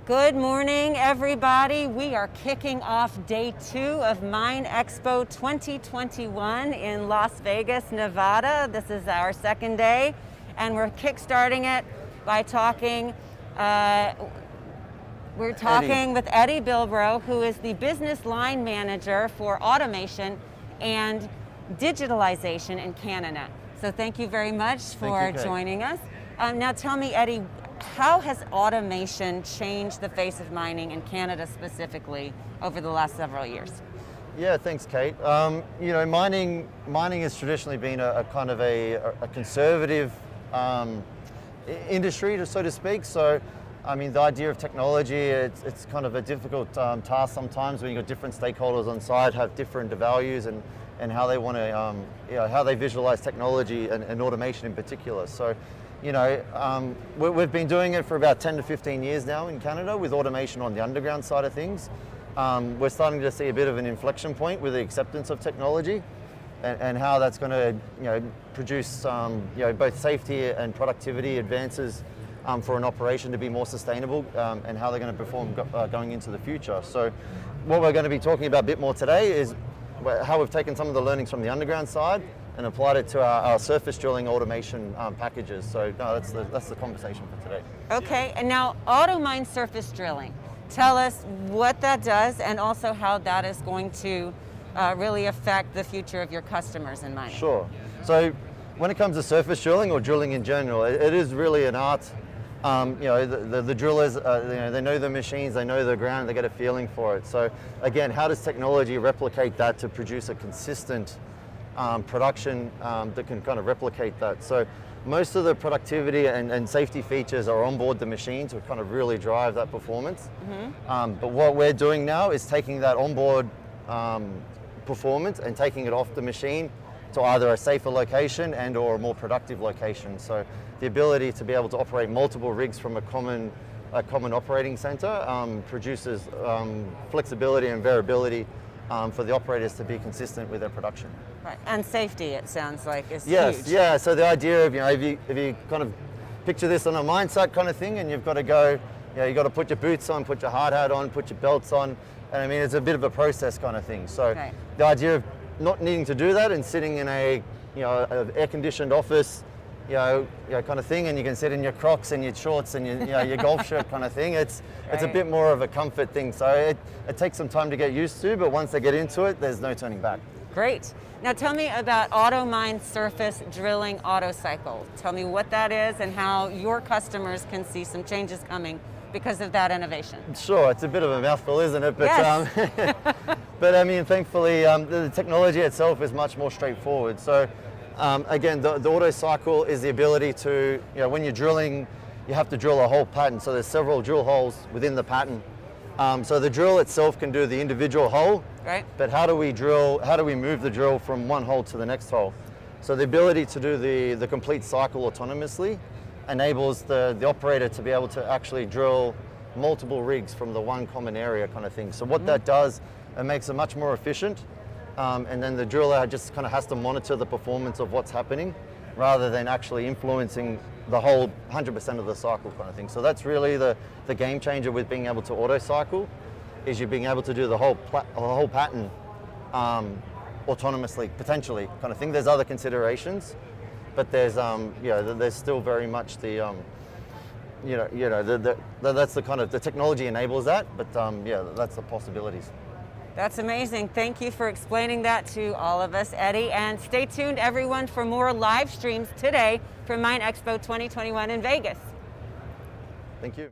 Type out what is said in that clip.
Good morning, everybody. We are kicking off day 2 of MINExpo 2021 in Las Vegas, Nevada. This is our second day, and we're kickstarting it by talking. We're talking with Eddie Bilborough, who is the business line manager for automation and digitalization in Canada. So thank you very much for joining us. Now tell me, Eddie, how has automation changed the face of mining in Canada specifically over the last several years? Yeah, thanks, Kate. You know, mining has traditionally been a kind of a conservative industry, so to speak. So, I mean, the idea of technology, it's kind of a difficult task sometimes when you've got different stakeholders on site, have different values and how they want to, you know, how they visualize technology and automation in particular. So, you know, we've been doing it for about 10 to 15 years now in Canada with automation on the underground side of things. We're starting to see a bit of an inflection point with the acceptance of technology and how that's going to, you know, produce, you know, both safety and productivity advances for an operation to be more sustainable and how they're going to perform going into the future. So what we're going to be talking about a bit more today is how we've taken some of the learnings from the underground side and applied it to our surface drilling automation packages. So no, that's the conversation for today. Okay, and now Automine surface drilling. Tell us what that does and also how that is going to really affect the future of your customers in mining. Sure. So when it comes to surface drilling or drilling in general, it is really an art. You know, the drillers, you know, they know the machines, they know the ground, they get a feeling for it. So again, how does technology replicate that to produce a consistent production that can kind of replicate that? So most of the productivity and safety features are on board the machine to kind of really drive that performance. But what we're doing now is taking that onboard performance and taking it off the machine to either a safer location and or a more productive location. So the ability to be able to operate multiple rigs from a common operating center produces flexibility and variability for the operators to be consistent with their production. Right, and safety, it sounds like, is huge. Yeah, so the idea of, you know, if you kind of picture this on a mine site kind of thing, and you've got to go, you know, you've got to put your boots on, put your hard hat on, put your belts on, and I mean, it's a bit of a process kind of thing. So the idea of not needing to do that and sitting in a, you know, an air-conditioned office, you know, kind of thing, and you can sit in your Crocs and your shorts and your, you know, your golf shirt kind of thing. It's a bit more of a comfort thing. So it takes some time to get used to, but once they get into it, there's no turning back. Great. Now tell me about Automine surface drilling auto cycle. Tell me what that is and how your customers can see some changes coming because of that innovation. Sure, it's a bit of a mouthful, isn't it? But, yes. But I mean, thankfully, the technology itself is much more straightforward. So again, the auto cycle is the ability to, you know, when you're drilling, you have to drill a whole pattern. So there's several drill holes within the pattern. So the drill itself can do the individual hole, but how do we move the drill from one hole to the next hole? So the ability to do the complete cycle autonomously enables the operator to be able to actually drill multiple rigs from the one common area kind of thing. So what that does, it makes it much more efficient, and then the driller just kind of has to monitor the performance of what's happening rather than actually influencing the whole 100% of the cycle kind of thing. So that's really the game changer with being able to auto cycle, is you being able to do the whole pattern autonomously, potentially kind of thing. There's other considerations, but there's yeah, there's still very much the that's the kind of, the technology enables that, but yeah, that's the possibilities. That's amazing. Thank you for explaining that to all of us, Eddie. And stay tuned, everyone, for more live streams today from MINExpo 2021 in Vegas. Thank you.